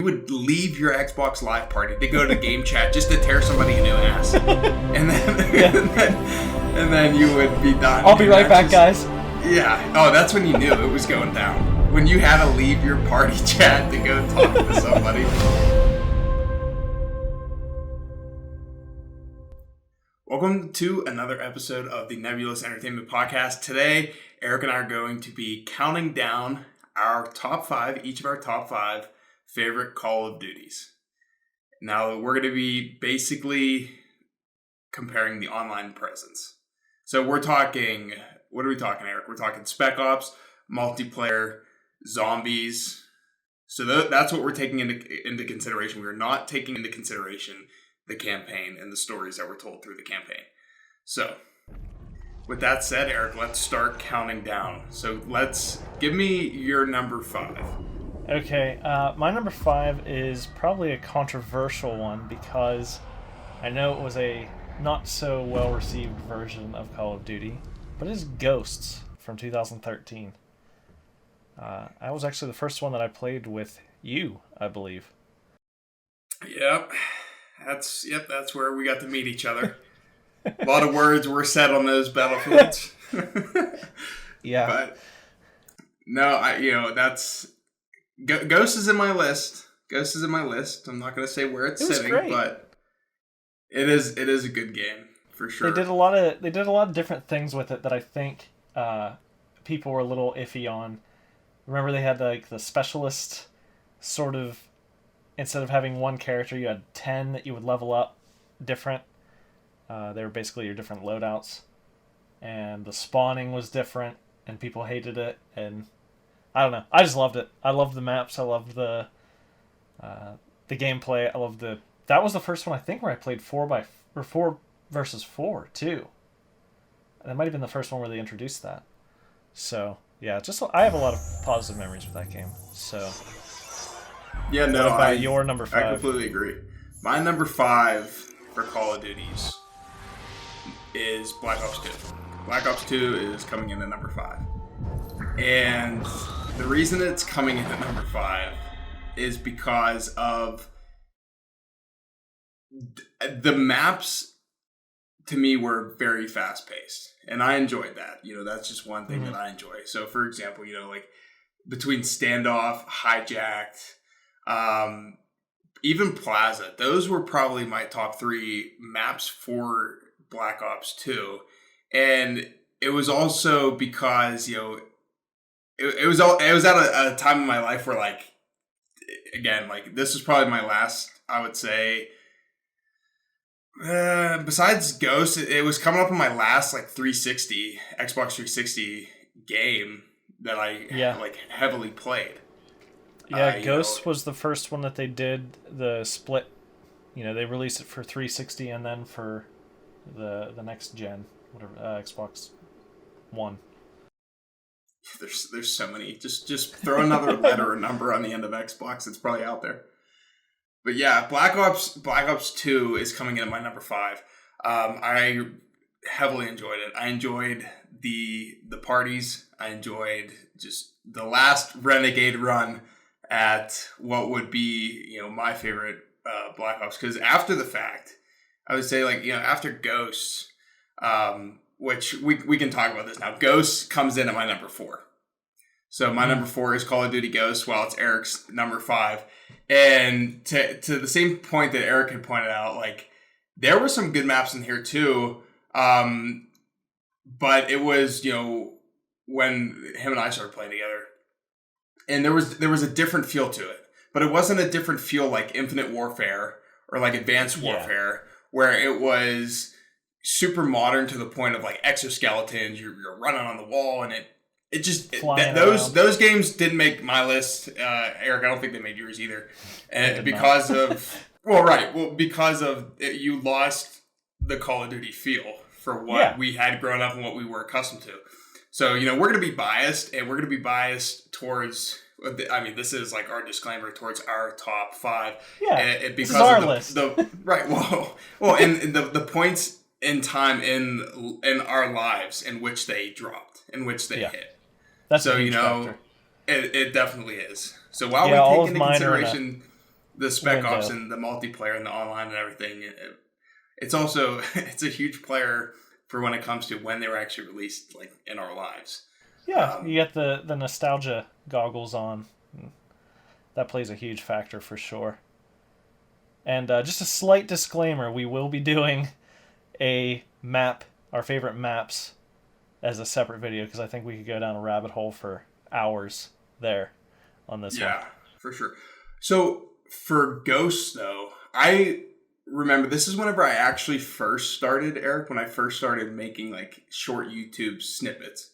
You would leave your Xbox Live party to go to game chat just to tear somebody a new ass, and then you would be done. I'll be right back, guys. Yeah. Oh, that's when you knew it was going down. When you had to leave your party chat to go talk to somebody. Welcome to another episode of the Nebulos Entertainment Podcast. Today, Eric and I are going to be counting down our top five, each of our top five favorite Call of Duties. Now, we're going to be basically comparing the online presence. So we're talking, what are we talking, Eric? We're talking Spec Ops, multiplayer, zombies. So that's what we're taking into consideration. We're not taking into consideration the campaign and the stories that were told through the campaign. So, with that said, Eric, let's start counting down. So give me your number five. Okay, my number five is probably a controversial one because I know it was a not so well received version of Call of Duty, but it is Ghosts from 2013. I was actually the first one that I played with you, I believe. Yep. That's where we got to meet each other. A lot of words were said on those battlefields. Yeah. But no, that's Ghost is in my list. Ghost is in my list. I'm not going to say where it's sitting, great. But it is a good game for sure. They did a lot of different things with it that I think people were a little iffy on. Remember they had like the specialist sort of, instead of having one character, you had 10 that you would level up different. They were basically your different loadouts. And the spawning was different, and people hated it. And I don't know. I just loved it. I loved the maps. I loved the gameplay. I loved that was the first one, I think, where I played 4 versus 4, too. That might have been the first one where they introduced that. So, yeah, I have a lot of positive memories with that game. So... Yeah, no, your number five? I completely agree. My number five for Call of Duties is Black Ops 2. Black Ops 2 is coming in at number 5. And the reason it's coming in at number 5 is because of the maps, to me, were very fast-paced. And I enjoyed that. That's just one thing that I enjoy. So, for example, like between Standoff, Hijacked, even Plaza, those were probably my top 3 maps for Black Ops 2. And it was also because, it was at a time in my life where, like, again, like, this was probably my last, I would say, besides Ghost, it was coming up on my last, like, Xbox 360 game that I, heavily played. Yeah, Ghost was the first one that they did the split. They released it for 360 and then for the next gen, whatever, Xbox One. There's so many. Just throw another letter or number on the end of Xbox. It's probably out there. But yeah, Black Ops 2 is coming in at my number 5. I heavily enjoyed it. I enjoyed the parties. I enjoyed just the last Renegade run at what would be, my favorite Black Ops. Because after the fact, I would say, like, after Ghosts, which we can talk about this now. Ghosts comes in at my number 4. So my number 4 is Call of Duty Ghosts, while it's Eric's number 5. And to the same point that Eric had pointed out, like, there were some good maps in here too. But it was, when him and I started playing together, and there was a different feel to it, but it wasn't a different feel like Infinite Warfare or like Advanced Warfare, where it was super modern to the point of like exoskeletons. You're running on the wall, and it just those games didn't make my list. Eric, I don't think they made yours either, and because of you lost the Call of Duty feel for what we had grown up and what we were accustomed to. So, we're going to be biased, and we're going to be biased towards, I mean, this is like our disclaimer towards our top 5. Yeah, because this is our list. Right, well, and the points in time in our lives in which they dropped, in which they hit. That's so, factor. It definitely is. So while we take into consideration the Spec window. Ops and the multiplayer and the online and everything. It's also it's a huge player for when it comes to when they were actually released, like in our lives. Yeah, you get the nostalgia goggles on. That plays a huge factor for sure. And just a slight disclaimer: we will be doing a map, our favorite maps, as a separate video because I think we could go down a rabbit hole for hours there on this one. Yeah, for sure. So for Ghosts, though, I remember this is whenever I actually first started, Eric, when I first started making like short YouTube snippets.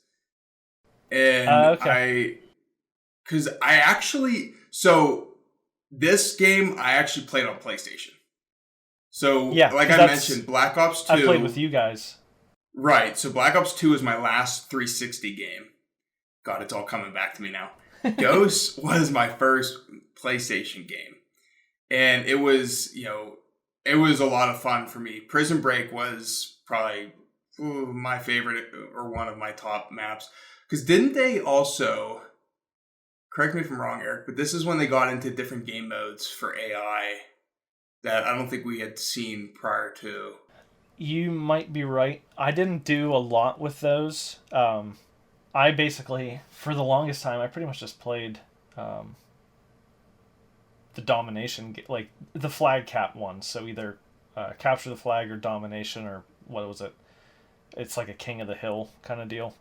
And because I actually, so this game I actually played on PlayStation. So, yeah, like I mentioned, Black Ops 2. I played with you guys. Right. So, Black Ops 2 is my last 360 game. God, it's all coming back to me now. Ghosts was my first PlayStation game. And it was, it was a lot of fun for me. Prison Break was probably my favorite or one of my top maps. Because didn't they also, correct me if I'm wrong, Eric, but this is when they got into different game modes for AI that I don't think we had seen prior to. You might be right. I didn't do a lot with those. I basically, for the longest time, I pretty much just played the domination, like the flag cap one. So either capture the flag or domination or what was it? It's like a King of the Hill kind of deal.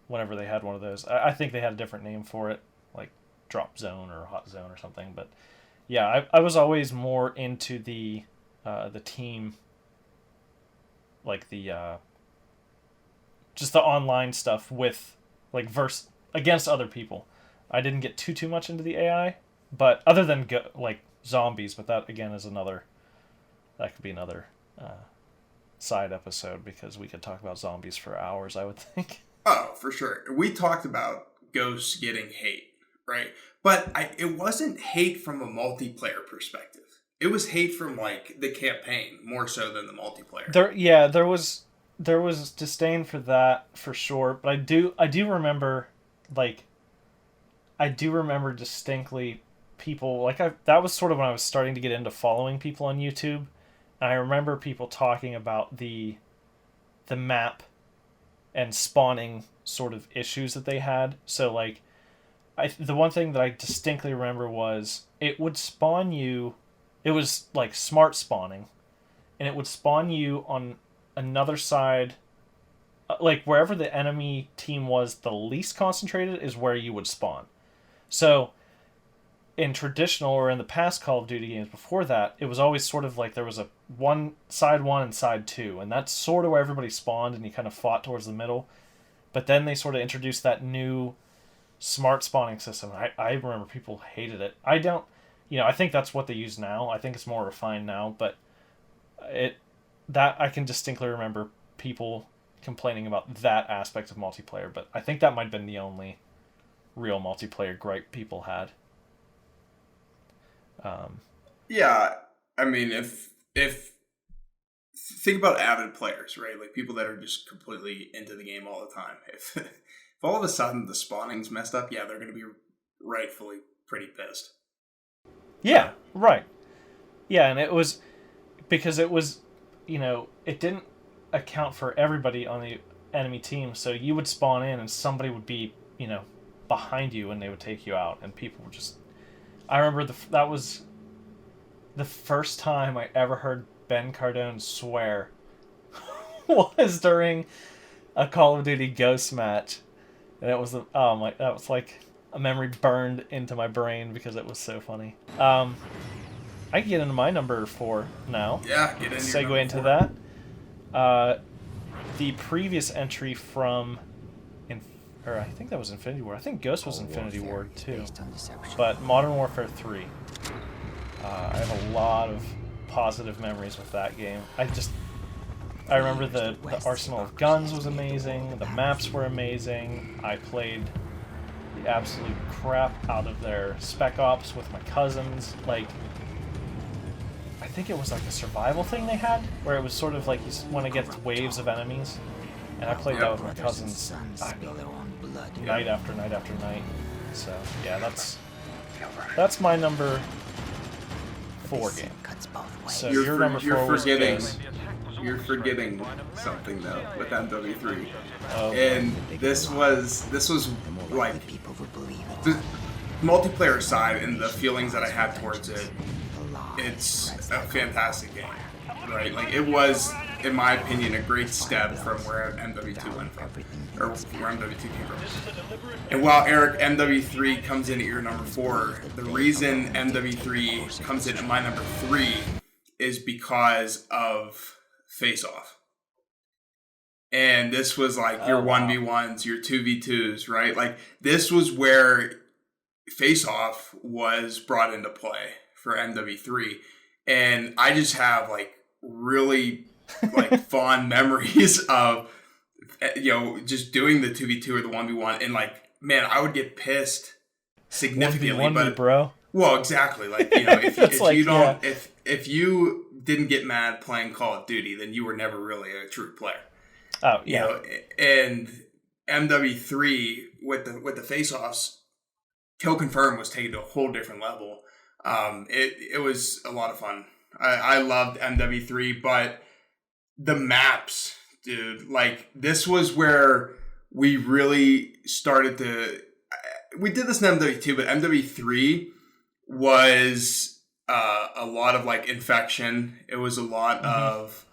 Whenever they had one of those. I think they had a different name for it, like Drop Zone or Hot Zone or something. But yeah, I was always more into the team, like the just the online stuff with like against other people. I didn't get too much into the AI, but other than like zombies, but that again is that could be another side episode because we could talk about zombies for hours, I would think. Oh, for sure. We talked about Ghosts getting hate, right? But it wasn't hate from a multiplayer perspective. It was hate from like the campaign more so than the multiplayer. There was disdain for that for sure, but I do remember distinctly people like that was sort of when I was starting to get into following people on YouTube, and I remember people talking about the map and spawning sort of issues that they had. So like the one thing that I distinctly remember was it would spawn you, it was like smart spawning, and it would spawn you on another side, like wherever the enemy team was the least concentrated is where you would spawn. So in traditional or in the past Call of Duty games before that, it was always sort of like there was a side one and side two, and that's sort of where everybody spawned and you kind of fought towards the middle. But then they sort of introduced that new smart spawning system. I remember people hated it. I don't, I think that's what they use now. I think it's more refined now, but that I can distinctly remember people complaining about that aspect of multiplayer, but I think that might have been the only real multiplayer gripe people had. Yeah, I mean, if think about avid players, right? Like people that are just completely into the game all the time. If all of a sudden the spawning's messed up, yeah, they're going to be rightfully pretty pissed. Yeah, right. Yeah, and it was because it was, it didn't account for everybody on the enemy team. So you would spawn in and somebody would be, behind you and they would take you out, and people were just. I remember that was the first time I ever heard Ben Cardone swear was during a Call of Duty Ghosts match, and it was that was like a memory burned into my brain because it was so funny. I can get into my number 4 now. Yeah, get into segue into that. The previous entry from. Or I think that was Infinity Ward. I think Ghost was Infinity Ward too. But Modern Warfare 3. I have a lot of positive memories with that game. I remember the arsenal of guns was amazing. The maps were amazing. I played the absolute crap out of their Spec Ops with my cousins. Like, I think it was like a survival thing they had, where it was sort of like you went against waves of enemies. And I played that with my cousins night after night after night. So yeah, that's my number 4 game. So You're, your number 4 you're was forgetting. Ghost. You're forgetting something though with MW3, Oh, and this was like the multiplayer side and the feelings that I had towards it. It's a fantastic game, right? Like it was, in my opinion, a great step from where MW2 went from, or where MW2 came from. And while Eric, MW3 comes in at your number 4, the reason MW3 comes in at my number 3 is because of Face Off. And this was like your 1v1s, your 2v2s, right? Like this was where Face Off was brought into play for MW3. And I just have like really like fond memories of, you know, just doing the 2v2 or the 1v1. And like, man, I would get pissed significantly. 1v1 but bro. Well, exactly. Like, you know, if like, you don't, if you didn't get mad playing Call of Duty, then you were never really a true player. Oh yeah. You know, and MW3 with the face-offs, Kill Confirm was taken to a whole different level. It was a lot of fun. I loved MW3, but the maps, dude, like this was where we really started to. We did this in MW2, but MW3 was a lot of like infection. It was a lot of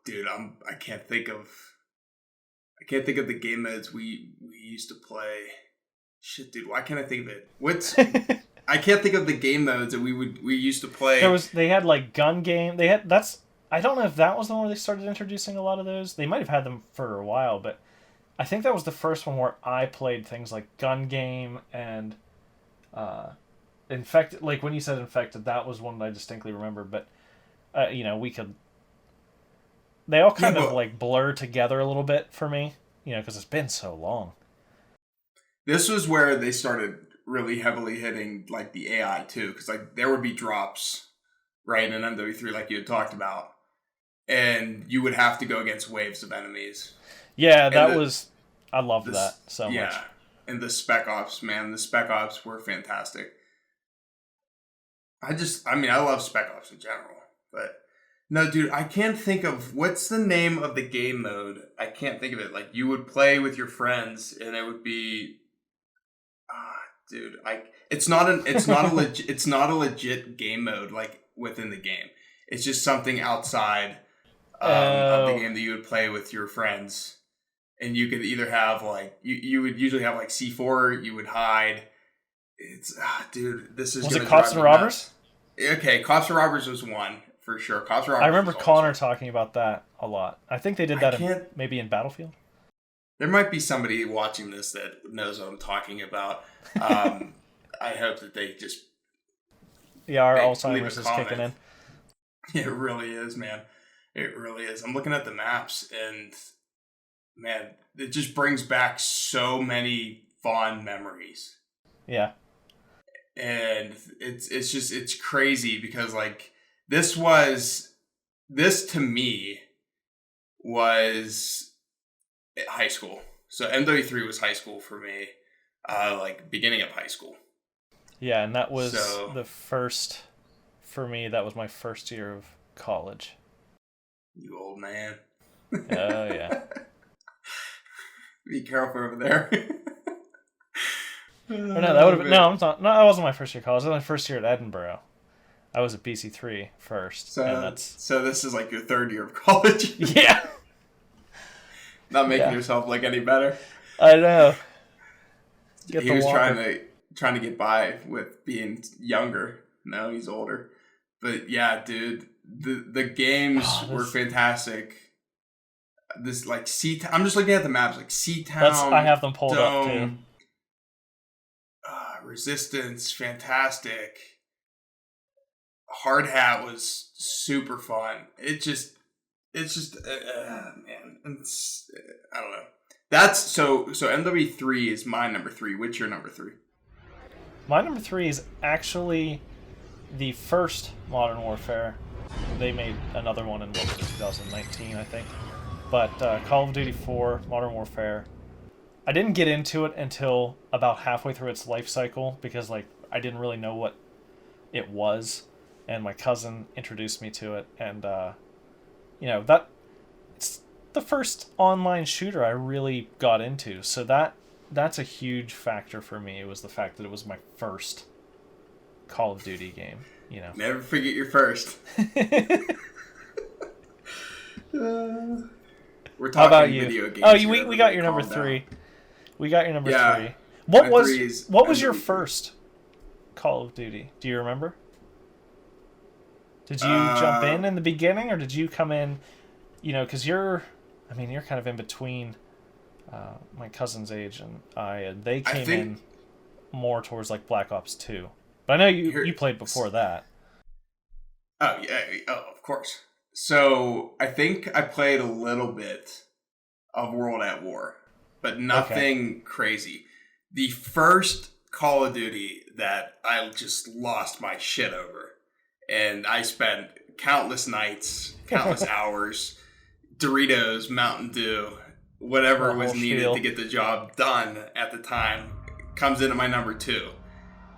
dude, I can't think of the game modes we used to play. Shit, dude, why can't I think of it? I can't think of the game modes that we used to play. They had like gun game. I don't know if that was the one where they started introducing a lot of those. They might have had them for a while, but I think that was the first one where I played things like gun game and infected. Like when you said infected, that was one that I distinctly remember. But you know, they all kind of like blur together a little bit for me, you know, because it's been so long. This was where they started really heavily hitting like the AI too, because like there would be drops, right, in MW3 like you had talked about, and you would have to go against waves of enemies. Yeah, I loved that so much. Yeah, and the Spec Ops, man, the Spec Ops were fantastic. I love Spec Ops in general, but no, dude, I can't think of what's the name of the game mode. I can't think of it. Like you would play with your friends, and it would be, dude, it's not a legit game mode like within the game. It's just something outside of the game that you would play with your friends, and you could either have like you would usually have like C4. You would hide. It's dude, this is. Was it Cops and Robbers? Okay, Cops and Robbers was one. For sure. Cops Robbers. I remember Connor talking about that a lot. I think they did that maybe in Battlefield. There might be somebody watching this that knows what I'm talking about. I hope that they just... Yeah, our Alzheimer's is kicking in. It really is, man. It really is. I'm looking at the maps, and man, it just brings back so many fond memories. Yeah. And it's crazy because like this to me was high school. So MW3 was high school for me, like beginning of high school. Yeah, and that was the first, for me, that was my first year of college. You old man. Oh, yeah. Be careful over there. No, that would have been, no, that wasn't my first year of college. That was my first year at Edinburgh. I was at BC3 first. So this is like your third year of college. Yeah. Not making yourself look any better. I know. He was trying to get by with being younger. No, he's older. But yeah, dude, the games were fantastic. This like I'm just looking at the maps, like Seatown. I have them pulled up too. Resistance, fantastic. Hard Hat was super fun. It's just man. I don't know. That's so MW3 is my number 3. What's your number 3? My number 3 is actually the first Modern Warfare. They made another one in 2019, I think. But Call of Duty 4, Modern Warfare, I didn't get into it until about halfway through its life cycle because like I didn't really know what it was, and my cousin introduced me to it, and that it's the first online shooter I really got into. So that's a huge factor for me. It was the fact that it was my first Call of Duty game. Never forget your first. We're talking How about you? video games. Oh, we got your number 3. We got your number 3. What was your first Call of Duty? Do you remember? Did you jump in the beginning, or did you come in? Because you're kind of in between my cousin's age and they came in more towards like Black Ops 2. But I know you played before that. Oh yeah, of course. So I think I played a little bit of World at War, but nothing crazy. The first Call of Duty that I just lost my shit over, and I spent countless nights, countless hours, Doritos, Mountain Dew, whatever was needed to get the job done at the time, comes into my number 2.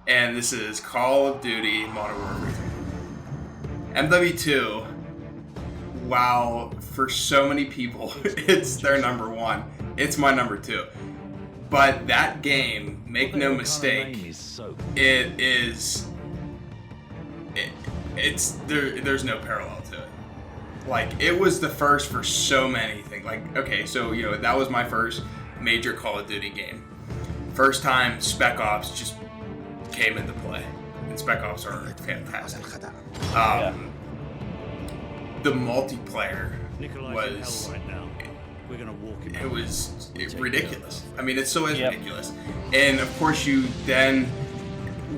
And this is Call of Duty Modern Warfare 2. MW2, wow, for so many people, it's their number 1. It's my number 2. But that game, make no mistake, there's no parallel to it. Like, it was the first for so many things. Like, okay, so, that was my first major Call of Duty game. First time Spec Ops just came into play. And Spec Ops are fantastic. The multiplayer was... It was ridiculous. I mean, it still is ridiculous. And, of course, you then...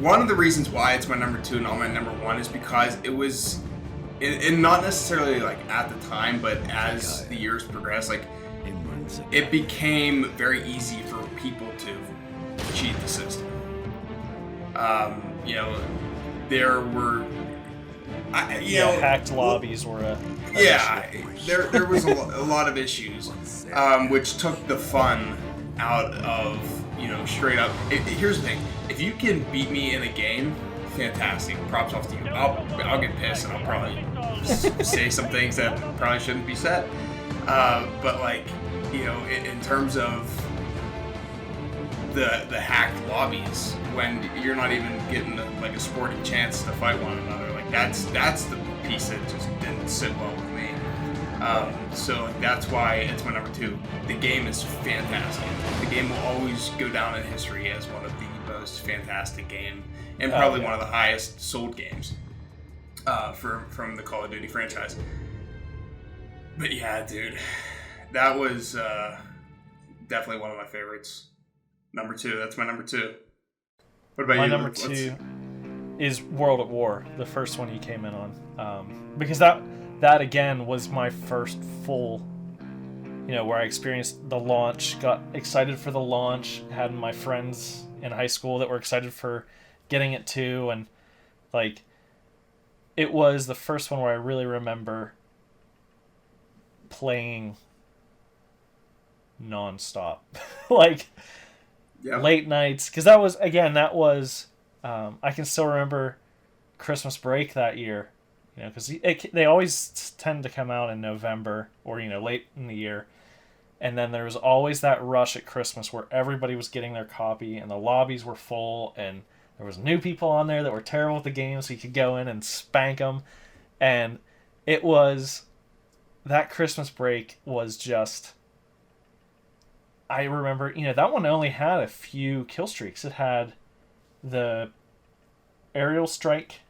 One of the reasons why it's my number 2 and not my number 1 is because it was... And not necessarily, like, at the time, but as the years progressed, like, it became very easy for people to cheat the system. There were... hacked lobbies were a... there was a lot of issues, which took the fun out of, straight up... Here's the thing. If you can beat me in a game, fantastic. Props off to you. I'll get pissed and I'll probably say some things that probably shouldn't be said. But, like, in terms of the hacked lobbies, when you're not even getting a sporting chance to fight one another, like, that's the piece that just didn't sit well with me. So that's why it's my number 2. The game is fantastic. The game will always go down in history as one of the most fantastic games, and probably one of the highest sold games from the Call of Duty franchise. But yeah, dude, that was definitely one of my favorites. Number 2. That's my number 2. What about you? My number 2 is World at War, the first one you came in on, because that again was my first full, where I experienced the launch, got excited for the launch, had my friends in high school that were excited for getting it too, and like it was the first one where I really remember playing non-stop. Like late nights, because that was I can still remember Christmas break that year, because they always tend to come out in November or late in the year, and then there was always that rush at Christmas where everybody was getting their copy and the lobbies were full and there was new people on there that were terrible at the game, so you could go in and spank them. And it was... That Christmas break was just... I remember, that one only had a few kill streaks. It had the aerial strike.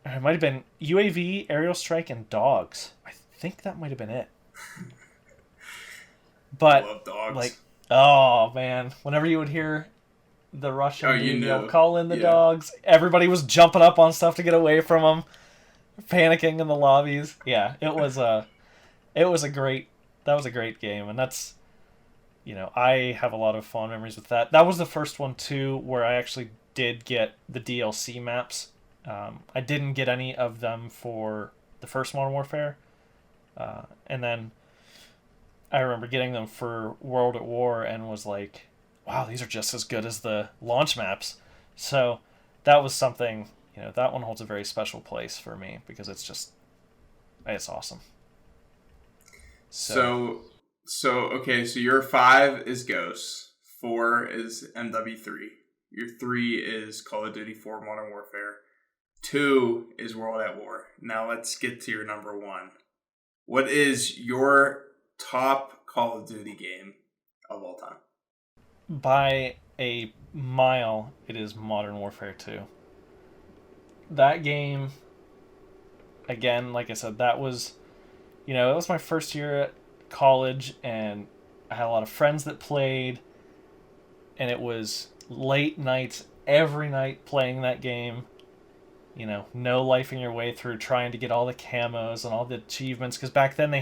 It might have been UAV, aerial strike, and dogs. I think that might have been it. But, I love dogs. Like, oh, man. Whenever you would hear the Russian dude yell, call in the dogs, everybody was jumping up on stuff to get away from them, panicking in the lobbies. Yeah, that was a great game, and that's, I have a lot of fond memories with that. That was the first one too where I actually did get the DLC maps. I didn't get any of them for the first Modern Warfare, and then I remember getting them for World at War and was like, wow, these are just as good as the launch maps. So that was something, that one holds a very special place for me because it's awesome. So okay, so your 5 is Ghosts, 4 is MW3, your 3 is Call of Duty 4 Modern Warfare, 2 is World at War. Now let's get to your number 1. What is your top Call of Duty game of all time? By a mile, it is Modern Warfare 2. That game, again, like I said, that was, it was my first year at college, and I had a lot of friends that played, and it was late nights, every night playing that game. No lifing your way through trying to get all the camos and all the achievements, because back then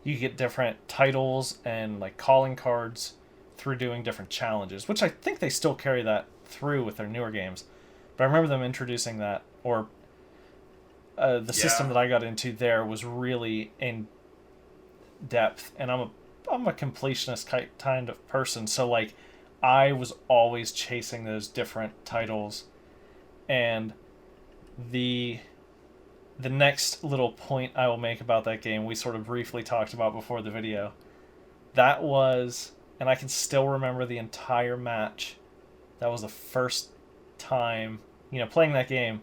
you get different titles and like calling cards through doing different challenges, which I think they still carry that through with their newer games. But I remember them introducing that, or the system that I got into there was really in depth, and I'm a completionist kind of person, so like I was always chasing those different titles. And the next little point I will make about that game, we sort of briefly talked about before the video. That was, and I can still remember the entire match. That was the first time, playing that game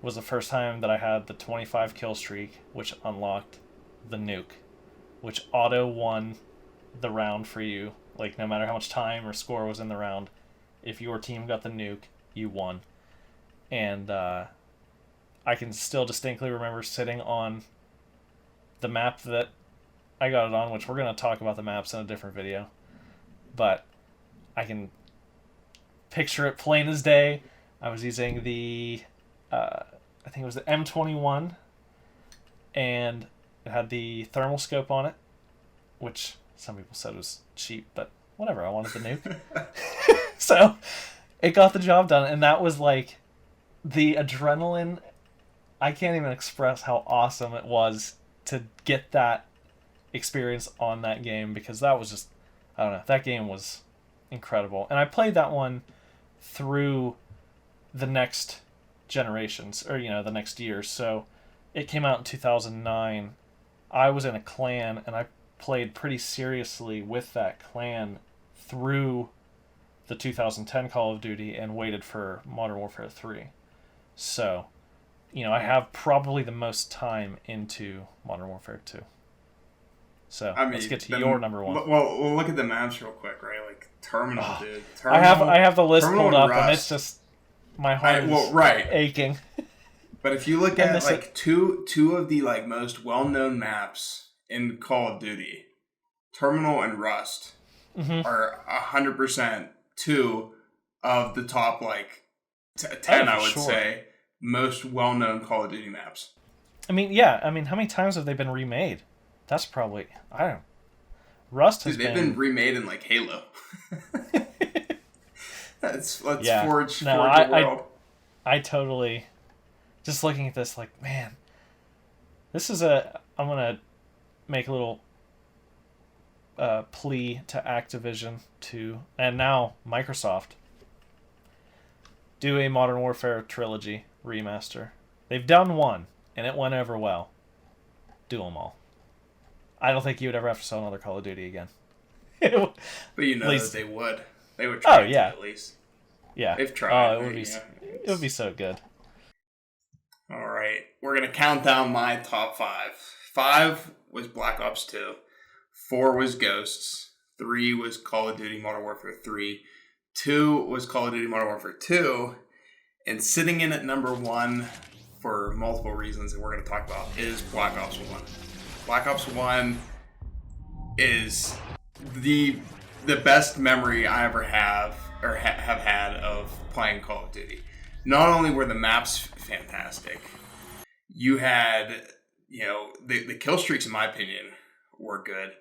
was the first time that I had the 25 kill streak, which unlocked the nuke, which auto won the round for you. Like, no matter how much time or score was in the round, if your team got the nuke, you won. And I can still distinctly remember sitting on the map that I got it on, which we're going to talk about the maps in a different video. But I can picture it plain as day. I was using the, I think it was the M21, and it had the thermal scope on it, which some people said was cheap, but whatever, I wanted the nuke. So it got the job done, and that was like the adrenaline. I can't even express how awesome it was to get that experience on that game, because that was just, I don't know, that game was incredible. And I played that one through the next generations, or the next year. So it came out in 2009. I was in a clan, and I played pretty seriously with that clan through the 2010 Call of Duty and waited for Modern Warfare 3. So, I have probably the most time into Modern Warfare 2. So, let's get to your number 1. Well, we'll look at the maps real quick, right? Like Terminal, dude. Terminal, I have the list pulled up, Rust. and it's just my heart is aching. But if you look at like two of the like most well-known maps in Call of Duty, Terminal and Rust, are 100% 2 of the top like 10, I would say, most well-known Call of Duty maps. I mean, yeah. I mean, how many times have they been remade? That's probably, I don't know. Rust has they've been remade in like Halo. let's forge the world. I totally, just looking at this, like, man, this is I'm gonna make a little plea to Activision and now Microsoft, do a Modern Warfare trilogy remaster. They've done one, and it went over well. Do them all. I don't think you would ever have to sell another Call of Duty again. But that they would. They would try to, at least. Yeah. They've tried. It would be so good. All right. We're going to count down my top 5. 5 was Black Ops 2. 4 was Ghosts. 3 was Call of Duty Modern Warfare 3. 2 was Call of Duty Modern Warfare 2. And sitting in at number 1, for multiple reasons that we're going to talk about, is Black Ops 1. Black Ops 1 is the best memory I ever have had of playing Call of Duty. Not only were the maps fantastic, you had, the kill streaks, in my opinion, were good.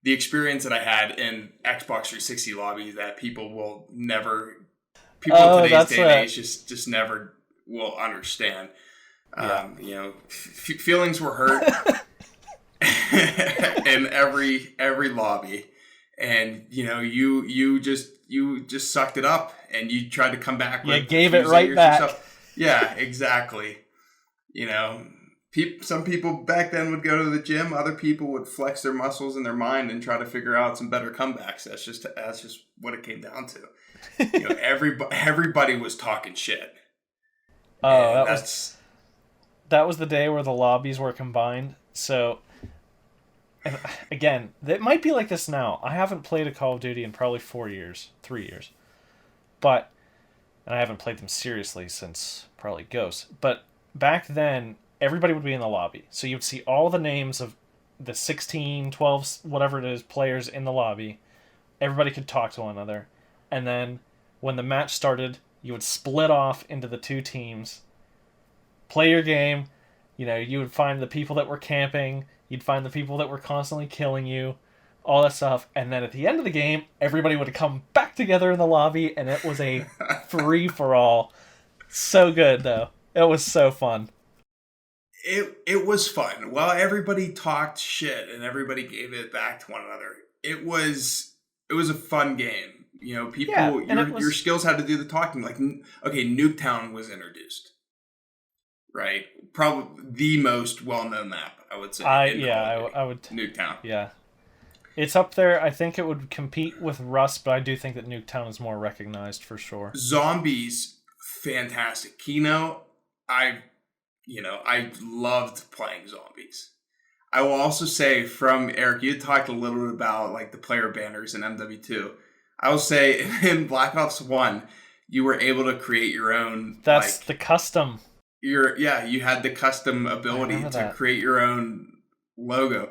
The experience that I had in Xbox 360 lobbies that people in today's day and age just never will understand. Yeah. Feelings were hurt. in every lobby, and you just sucked it up, and you tried to come back. You with gave a it few right zingers back. yourself. Yeah, exactly. Some people back then would go to the gym. Other people would flex their muscles in their mind and try to figure out some better comebacks. That's just what it came down to. Everybody was talking shit. Oh, And that was the day where the lobbies were combined. So, and again, it might be like this now. I haven't played a Call of Duty in probably 3 years, but and I haven't played them seriously since probably Ghosts. But back then, everybody would be in the lobby, so you would see all the names of the 16, 12, whatever it is, players in the lobby. Everybody could talk to one another, and then when the match started, you would split off into the two teams, play your game. You would find the people that were camping, you'd find the people that were constantly killing you, all that stuff, and then at the end of the game, everybody would come back together in the lobby, and it was a free-for-all. So good, though. It was so fun. it was fun. While everybody talked shit and everybody gave it back to one another, it was a fun game. People, your skills had to do the talking. Like, okay, Nuketown was introduced, right? Probably the most well-known map, I would say. I would. Nuketown. Yeah, it's up there. I think it would compete with Rust, but I do think that Nuketown is more recognized for sure. Zombies, fantastic. Kino, I loved playing zombies. I will also say, from Eric, you talked a little bit about like the player banners in MW2. I will say in Black Ops 1, you were able to create your own. That's the custom. You had the custom ability to create your own logo.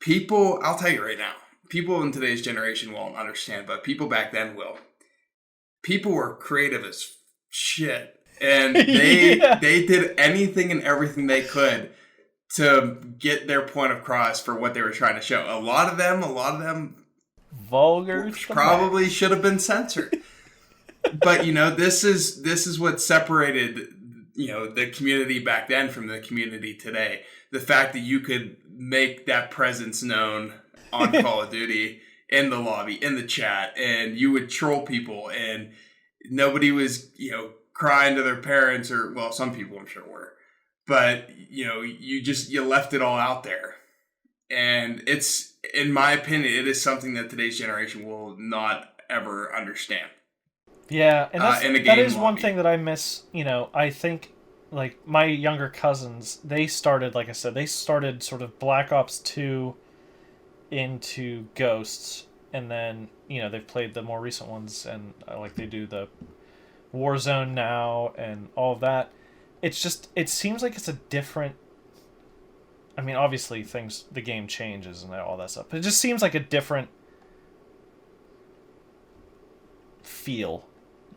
People, I'll tell you right now, people in today's generation won't understand, but people back then will. People were creative as shit, and they did anything and everything they could to get their point across for what they were trying to show. A lot of them vulgar probably should have been censored. But this is what separated the community back then from the community today. The fact that you could make that presence known on Call of Duty, in the lobby, in the chat, and you would troll people, and nobody was crying to their parents, or well, some people I'm sure were, but you left it all out there. And it's, in my opinion, it is something that today's generation will not ever understand. Yeah, and that is one thing that I miss. I think, like, my younger cousins, they started, like I said, sort of Black Ops 2 into Ghosts, and then, they've played the more recent ones, and like they do the Warzone now and all of that. It's just, it seems like it's a different, I mean, obviously the game changes and all that stuff, but it just seems like a different feel,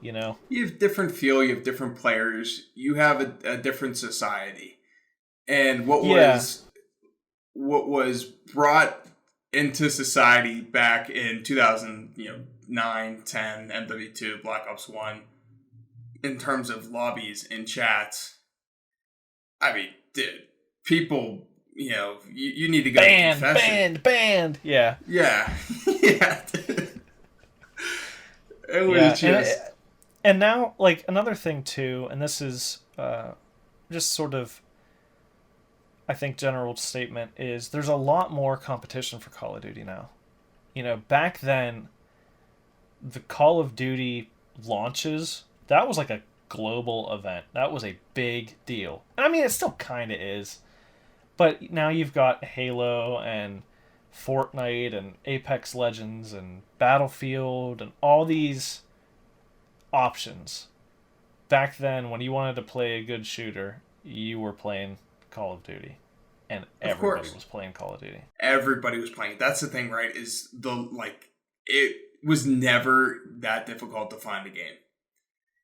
You have different feel, you have different players, you have a different society. And what was brought into society back in 2009, 10, MW2, Black Ops 1, in terms of lobbies and chats, I mean, dude, people, you need to go to confession. Banned. Yeah. Yeah. Yeah. It was just... And now, like, another thing, too, and this is just sort of, I think, general statement, is there's a lot more competition for Call of Duty now. Back then, the Call of Duty launches, that was like a global event. That was a big deal. And I mean, it still kind of is. But now you've got Halo and Fortnite and Apex Legends and Battlefield and all these options. Back then, when you wanted to play a good shooter, you were playing Call of Duty. And everybody was playing Call of Duty. Everybody was playing it. That's the thing, right? Is it was never that difficult to find a game.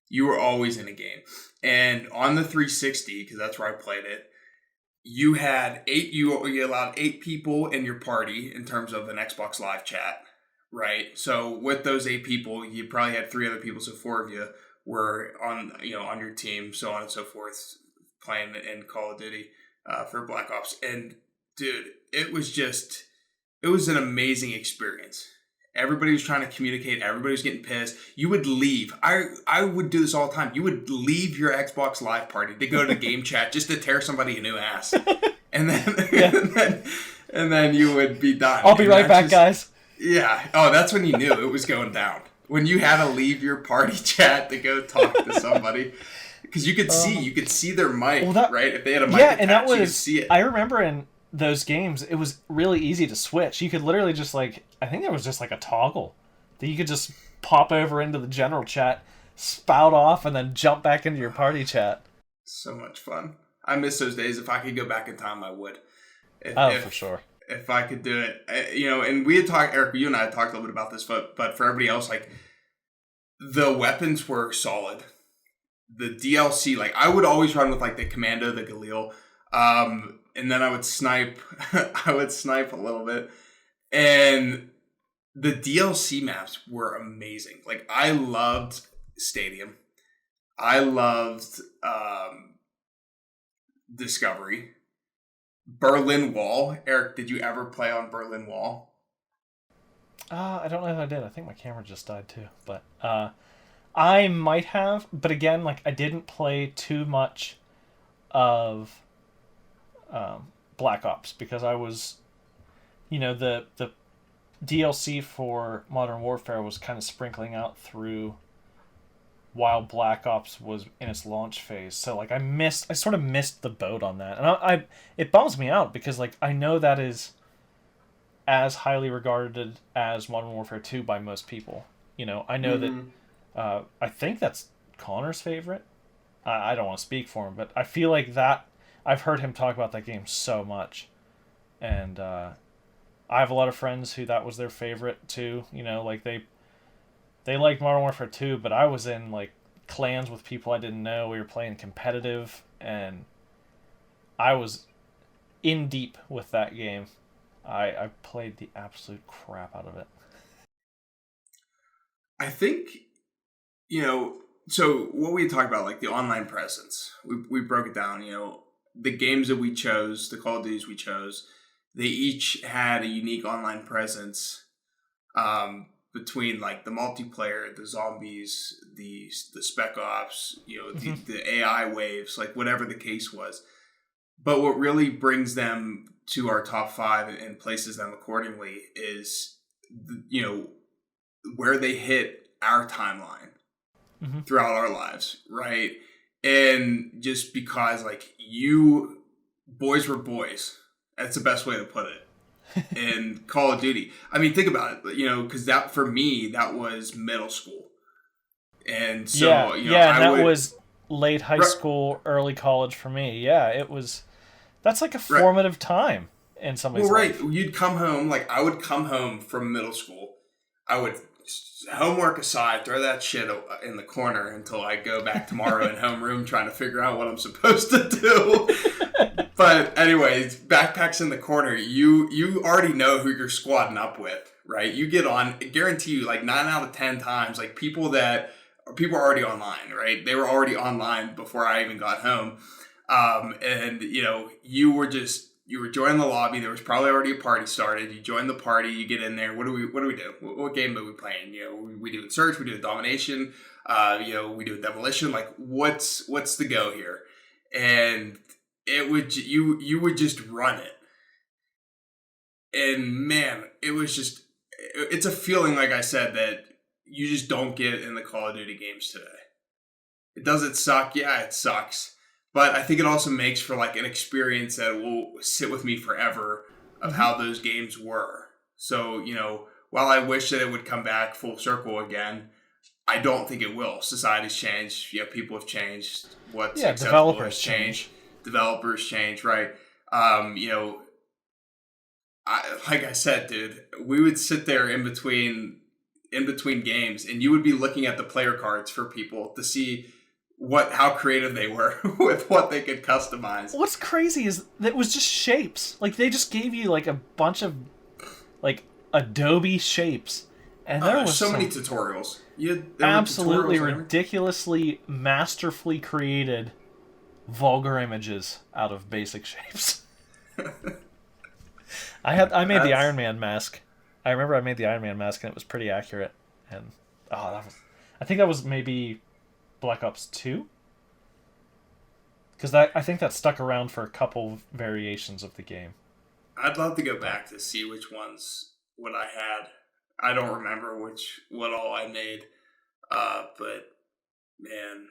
You were always in a game. And on the 360, because that's where I played it, you had you allowed 8 people in your party in terms of an Xbox Live chat, right? So with those 8 people, you probably had 3 other people, so 4 of you were on your team, so on and so forth, playing in Call of Duty for Black Ops. And dude, it was an amazing experience. Everybody was trying to communicate. Everybody was getting pissed. You would leave. I would do this all the time. You would leave your Xbox Live party to go to game chat just to tear somebody a new ass, and then and then you would be done. I'll be right back, guys. Yeah. Oh, that's when you knew it was going down. When you had to leave your party chat to go talk to somebody, because you could see their mic, right? If they had a mic, and that was, you could see it. I remember in those games, it was really easy to switch. You could literally just I think there was just a toggle that you could just pop over into the general chat, spout off, and then jump back into your party chat. So much fun. I miss those days. If I could go back in time, I would. For sure. If I could do it, and we had talked, Eric, you and I had talked a little bit about this, but for everybody else, the weapons were solid. The DLC, I would always run with the Commando, the Galil, and then I would snipe. I would snipe a little bit, and the DLC maps were amazing. I loved Stadium. I loved Discovery. Berlin Wall. Eric, did you ever play on Berlin Wall? I don't know if I did. I think my camera just died too. But I might have. But again, I didn't play too much of Black Ops because I was, the DLC for Modern Warfare was kind of sprinkling out through while Black Ops was in its launch phase. So I sort of missed the boat on that. And it bums me out because I know that is as highly regarded as Modern Warfare 2 by most people. I know that I think that's Connor's favorite. I don't want to speak for him, but I feel that I've heard him talk about that game so much. And I have a lot of friends who that was their favorite too. They liked Modern Warfare 2, but I was in clans with people I didn't know. We were playing competitive, and I was in deep with that game. I played the absolute crap out of it. I think, so what we talked about, the online presence, we broke it down, the games that we chose, the Call of Duties we chose, they each had a unique online presence, between the multiplayer, the zombies, the spec ops, the AI waves, whatever the case was. But what really brings them to our top 5 and places them accordingly is, where they hit our timeline throughout our lives, right? And just because you boys were boys, that's the best way to put it. In Call of Duty. I mean, think about it, because that, for me, that was middle school. And so, that was late high school, early college for me. Yeah, that's a formative time in somebody's life. Right. You'd come home, I would come home from middle school. I would, homework aside, throw that shit in the corner until I go back tomorrow in homeroom trying to figure out what I'm supposed to do. But anyways, backpacks in the corner, you already know who you're squadding up with, right? You get on, I guarantee you, 9 out of 10 times, people are already online, right? They were already online before I even got home. And you were joining the lobby. There was probably already a party started. You join the party, you get in there. What do we do? What game are we playing? We do search, we do domination, we do demolition. What's the go here? And you would just run it. And man, it's a feeling, like I said, that you just don't get in the Call of Duty games today. Does it suck? Yeah, it sucks. But I think it also makes for an experience that will sit with me forever of how those games were. So, while I wish that it would come back full circle again, I don't think it will. Society's changed. People have changed. What's acceptable has changed. Developers change, right? Like I said, dude, we would sit there in between games, and you would be looking at the player cards for people to see how creative they were with what they could customize. What's crazy is that it was just shapes. They just gave you a bunch of Adobe shapes, and there was so many tutorials. There absolutely ridiculously masterfully created vulgar images out of basic shapes. I made the That's Iron Man mask. I remember I made the Iron Man mask and it was pretty accurate. And I think that was maybe Black Ops 2, because I think that stuck around for a couple variations of the game. I'd love to go back to see which ones what I had. I don't remember what all I made. But man,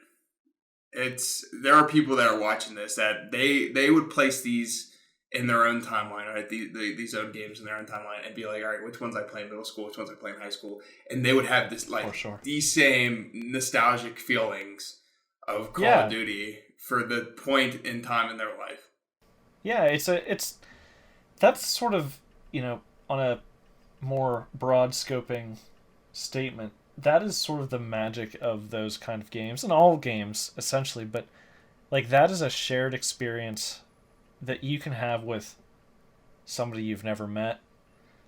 there are people that are watching this that they would place these in their own timeline, right? These own games in their own timeline, and be like, all right, which ones I play in middle school, which ones I play in high school, and they would have this like For sure. these same nostalgic feelings of Call Yeah. of Duty for the point in time in their life. Yeah, it's that's sort of, on a more broad scoping statement, that is sort of the magic of those kind of games, and all games essentially, but like that is a shared experience that you can have with somebody you've never met,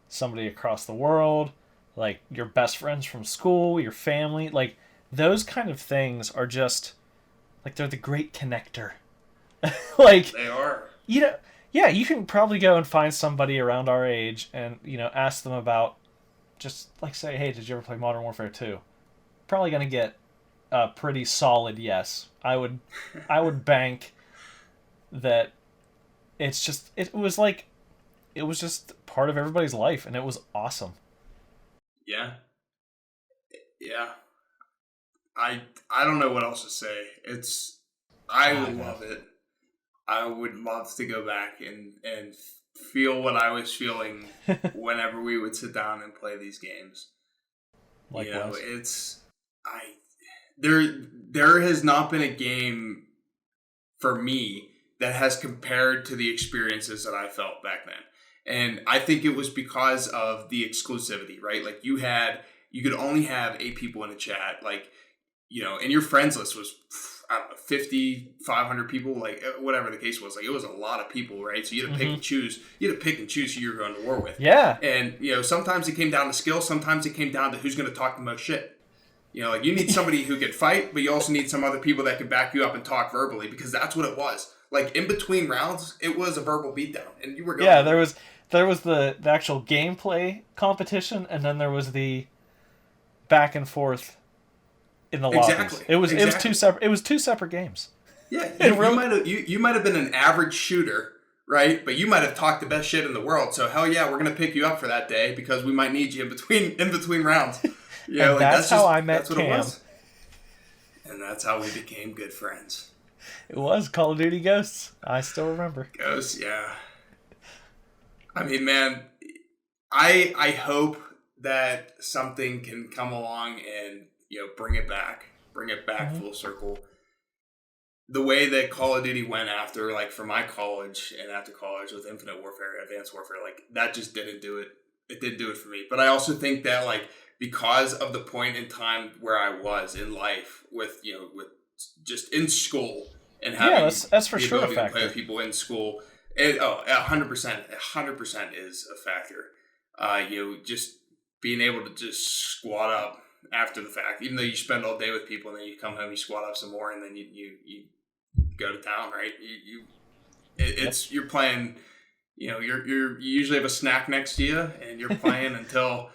somebody across the world, like your best friends from school, your family, like those kind of things are just like they're the great connector. Like, They are. yeah, you can probably go and find somebody around our age and, ask them about, just like say, hey, did you ever play Modern Warfare 2? Probably going to get a pretty solid yes. I would bank that it was just part of everybody's life, and it was awesome. Yeah, yeah. I don't know what else to say. I I would know. love it. I would love to go back and feel what I was feeling whenever we would sit down and play these games. Likewise. It's I there has not been a game for me that has compared to the experiences that I felt back then. And I think it was because of the exclusivity, right? Like you could only have 8 people in a chat, like, and your friends list was, I don't know, 50, 500 people, like whatever the case was. Like it was a lot of people, right? So you had to pick and choose. You had to pick and choose who you were going to war with. Yeah. And, sometimes it came down to skill. Sometimes it came down to who's going to talk the most shit. Like you need somebody who could fight, but you also need some other people that could back you up and talk verbally, because that's what it was. Like in between rounds, it was a verbal beatdown, and you were going. Yeah, there was the actual gameplay competition, and then there was the back and forth in the lobbies. Exactly. It was two separate games. Yeah, Really? you might have been an average shooter, right? But you might have talked the best shit in the world. So hell yeah, we're gonna pick you up for that day because we might need you in between rounds. And that's how I met that's what Cam. it was. And that's how we became good friends. It was Call of Duty Ghosts. I still remember. Ghosts, yeah. I mean, man, I hope that something can come along and bring it back full circle. The way that Call of Duty went after, like for my college and after college with Infinite Warfare, Advanced Warfare, like that just didn't do it. It didn't do it for me. But I also think that like because of the point in time where I was in life with with just in school and having that's for the sure a ability to play factor. with people in school, 100% is a factor. Just being able to just squat up after the fact, even though you spend all day with people and then you come home, you squat up some more, and then you go to town, right? You're playing. You usually have a snack next to you, and you're playing until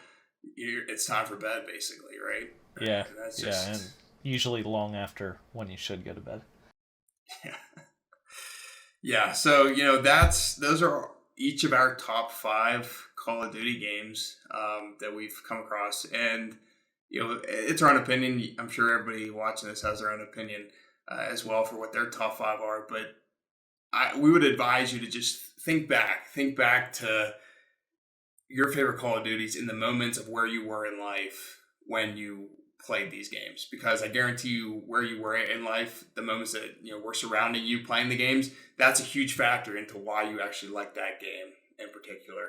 it's time for bed, basically, right? Yeah, and that's just, and usually long after when you should go to bed. Yeah. Yeah, so those are each of our top 5 Call of Duty games that we've come across, and it's our own opinion. I'm sure everybody watching this has their own opinion as well for what their top 5 are, but we would advise you to just think back to your favorite Call of Duties in the moments of where you were in life when you played these games, because I guarantee you where you were in life, the moments that were surrounding you playing the games, that's a huge factor into why you actually like that game in particular,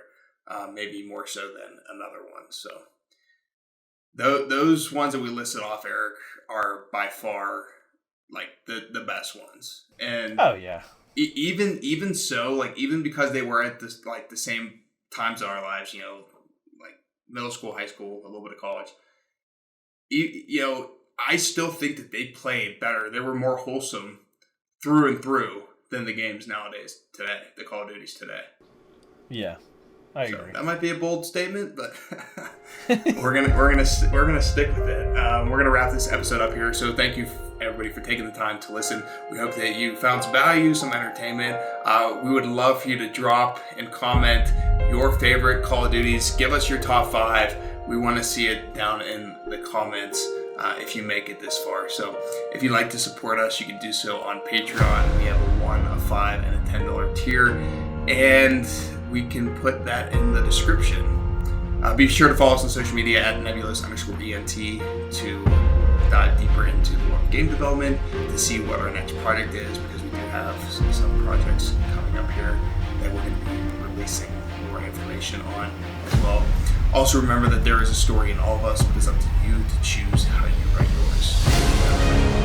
maybe more so than another one. So those ones that we listed off, Eric, are by far like the best ones. And oh yeah, even so, like even because they were at this like the same times in our lives, like middle school, high school, a little bit of college. I still think that they played better. They were more wholesome through and through than the games nowadays today, the Call of Duties today. Yeah. I agree. That might be a bold statement, but we're gonna stick with it. We're gonna wrap this episode up here. So thank you everybody for taking the time to listen. We hope that you found some value, some entertainment. We would love for you to drop and comment your favorite Call of Duties. Give us your top 5. We want to see it down in the comments if you make it this far. So if you'd like to support us, you can do so on Patreon. We have a $1, a $5, and a $10 tier, and we can put that in the description. Be sure to follow us on social media at Nebulos_ENT to dive deeper into the world of game development, to see what our next project is, because we do have some projects coming up here that we're going to be releasing more information on as well. Also remember that there is a story in all of us, but it's up to you to choose how you write yours.